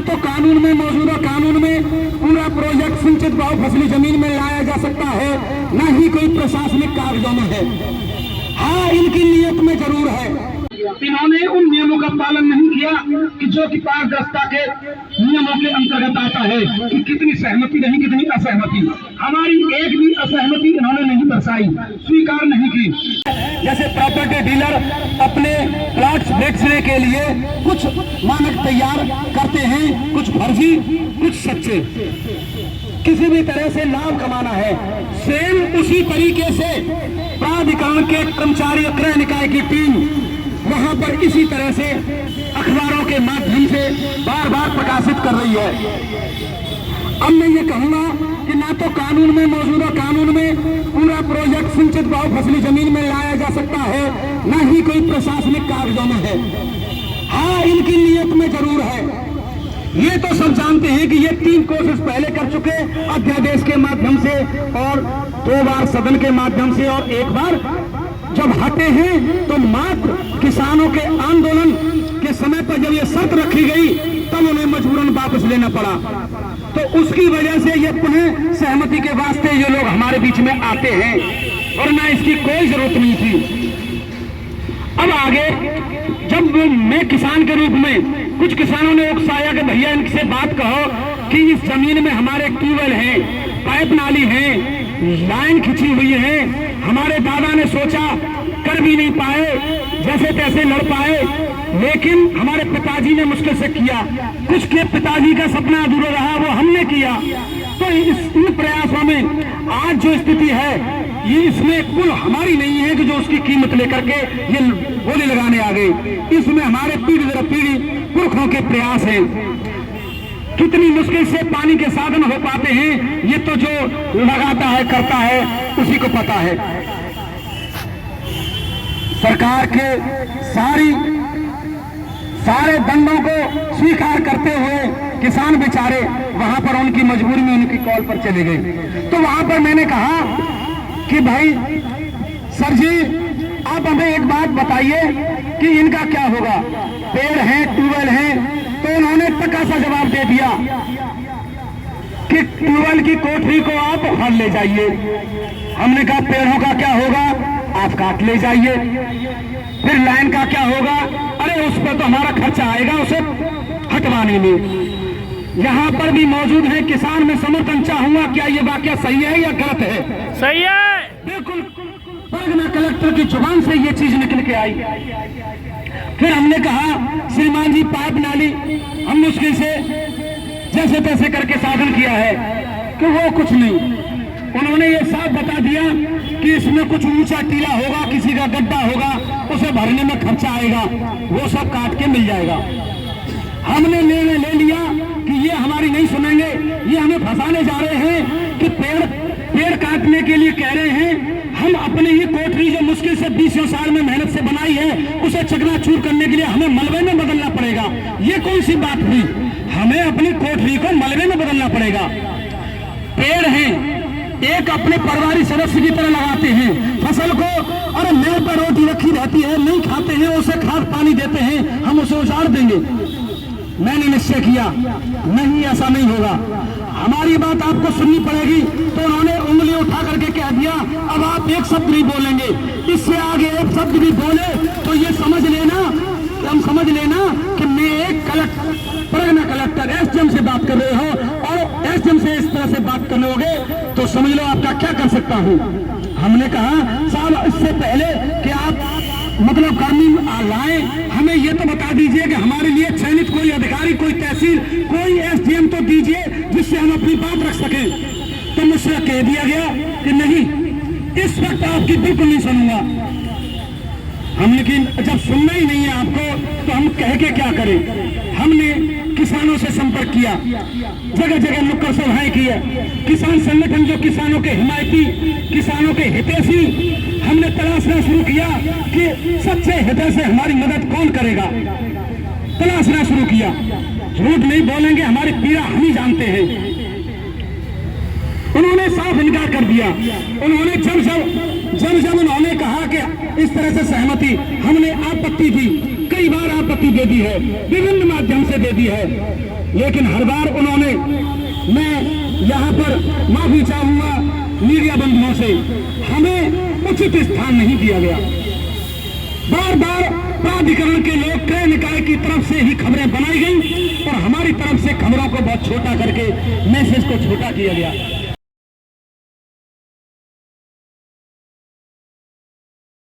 तो कानून में, मौजूदा कानून में पूरा प्रोजेक्ट सिंचित बहु फसली जमीन में लाया जा सकता है, न ही कोई प्रशासनिक कागजों में है। हाँ, इनकी नीयत में जरूर है। इन्होंने उन नियमों का पालन नहीं किया कि जो कि पारदर्शिता के नियमों के अंतर्गत आता है कि कितनी सहमति रही, कितनी असहमति। हमारी एक भी असहमति इन्होंने नहीं दर्शाई, स्वीकार नहीं की। जैसे प्रॉपर्टी डीलर अपने प्लॉट्स बेचने के लिए कुछ मानक तैयार करते हैं, कुछ फर्जी, कुछ सच्चे, किसी भी तरह से लाभ कमाना है। सेम उसी तरीके से प्राधिकरण के कर्मचारी क्रय निकाय की टीम वहां पर इसी तरह से अखबारों के माध्यम से बार बार प्रकाशित कर रही है। अब मैं ये कहूंगा कि ना तो कानून में, मौजूदा कानून में पूरा प्रोजेक्ट सिंचित बहु फसली जमीन में लाया जा सकता है, न ही कोई प्रशासनिक कागजों में है। हाँ, इनकी नीयत में जरूर है। ये तो सब जानते हैं कि ये 3 कोशिश पहले कर चुके, अध्यादेश के माध्यम से और 2 बार सदन के माध्यम से, और 1 बार जब हटे हैं तो मात्र किसानों के आंदोलन के समय पर जब ये शर्त रखी गई तब उन्हें मजबूरन वापस लेना पड़ा। तो उसकी वजह से ये पुनः सहमति के वास्ते ये लोग हमारे बीच में आते हैं, वरना इसकी कोई जरूरत नहीं थी। अब आगे जब मैं किसान के रूप में, कुछ किसानों ने उकसाया कि भैया इनसे बात कहो कि इस जमीन में हमारे ट्यूबवेल है, पाइप नाली है, लाइन खिंची हुई है, हमारे दादा ने सोचा कर भी नहीं पाए, जैसे तैसे लड़ पाए, लेकिन हमारे पिताजी ने मुश्किल से किया, कुछ के पिताजी का सपना अधूरा रहा, वो हमने किया। तो इन प्रयासों में आज जो स्थिति है ये इसमें कुल हमारी नहीं है कि जो उसकी कीमत लेकर के ये गोली लगाने आ गए। इसमें हमारे पीढ़ी दर पीढ़ी पुरखों के प्रयास हैं। कितनी मुश्किल से पानी के साधन हो पाते हैं, ये तो जो लगाता है, करता है, उसी को पता है। सरकार के सारे दंडों को स्वीकार करते हुए किसान बेचारे वहां पर उनकी मजबूरी में उनकी कॉल पर चले गए। तो वहां पर मैंने कहा कि भाई सर जी, आप हमें एक बात बताइए कि इनका क्या होगा, पेड़ हैं, ट्यूबवेल हैं। तो उन्होंने पक्का सा जवाब दे दिया कि ट्यूबवेल की कोठरी को आप हल ले जाइए। हमने कहा पेड़ों का क्या होगा, आप काट ले जाइए। फिर लाइन का क्या होगा, अरे उस पर तो हमारा खर्चा आएगा उसे हटवाने में। यहाँ पर भी मौजूद है किसान, में समर्थन चाहूंगा, क्या ये वाकया सही है या गलत है? सही है, बिल्कुल। परगना कलेक्टर की जुबान से ये चीज निकल के आई। फिर हमने कहा श्रीमान जी, पाइप नाली हम मुश्किल से जैसे तैसे करके साधन किया है कि वो कुछ नहीं। उन्होंने ये साफ बता दिया कि इसमें कुछ ऊंचा टीला होगा, किसी का गड्ढा होगा, उसे भरने में खर्चा आएगा, वो सब काट के मिल जाएगा। हमने निर्णय ले लिया कि ये हमारी नहीं सुनेंगे, ये हमें फंसाने जा रहे हैं कि पेड़ काटने के लिए कह रहे हैं। हम अपनी ही कोठरी जो मुश्किल से 20 साल में मेहनत से बनाई है, उसे चकनाचूर करने के लिए हमें मलबे में बदलना पड़ेगा। ये कौन सी बात हुई? हमें अपनी कोठरी को मलबे में बदलना पड़ेगा। पेड़ हैं, एक अपने परिवारिक सदस्य की तरह लगाते हैं। फसल को अरे मेरे पर रोटी रखी रहती है, नहीं खाते हैं, उसे खाद पानी देते हैं, हम उसे उजाड़ देंगे। मैंने निश्चय किया नहीं, ऐसा नहीं होगा, हमारी बात आपको सुननी पड़ेगी। तो उन्होंने उंगली उठा करके कह दिया, अब आप एक शब्द नहीं बोलेंगे, इससे आगे एक शब्द भी बोले तो ये समझ लेना कि मैं एक परगना कलेक्टर एसडीएम से बात कर रहे हो, और एसडीएम से इस तरह से बात करने होगे तो समझ लो आपका क्या कर सकता हूँ। हमने कहा साहब, इससे पहले कि आप मतलब कर्मी लाएं, हमें ये तो बता दीजिए कि हमारे लिए चयनित कोई अधिकारी, कोई तहसील, कोई एसडीएम तो दीजिए जिससे हम अपनी बात रख सकें। तो मुझसे कह दिया गया कि नहीं, इस वक्त आपकी बिल्कुल नहीं सुनूंगा। हम लेकिन जब सुनना ही नहीं है आपको तो हम कह के क्या करें। हमने किसानों से संपर्क किया, जगह जगह नुक्कड़ सभाएं की है। किसान संगठन जो किसानों के हिमायती, किसानों के हितैषी, हमने तलाशना शुरू किया कि सच्चे हितैषी से हमारी मदद कौन करेगा। तलाशना शुरू किया, झूठ नहीं बोलेंगे, हमारी पीड़ा हम ही जानते हैं। उन्होंने साफ इनकार कर दिया। उन्होंने जब उन्होंने कहा कि इस तरह से सहमति, हमने आपत्ति दी, कई बार आपत्ति दे दी है, विभिन्न माध्यम से दे दी है, लेकिन हर बार उन्होंने, मैं यहाँ पर माफी चाहूंगा मीडिया बंधुओं से, हमें उचित स्थान नहीं दिया गया। बार बार प्राधिकरण के लोग, क्रय निकाय की तरफ से ही खबरें बनाई गई और हमारी तरफ से खबरों को बहुत छोटा करके मैसेज को छोटा किया गया।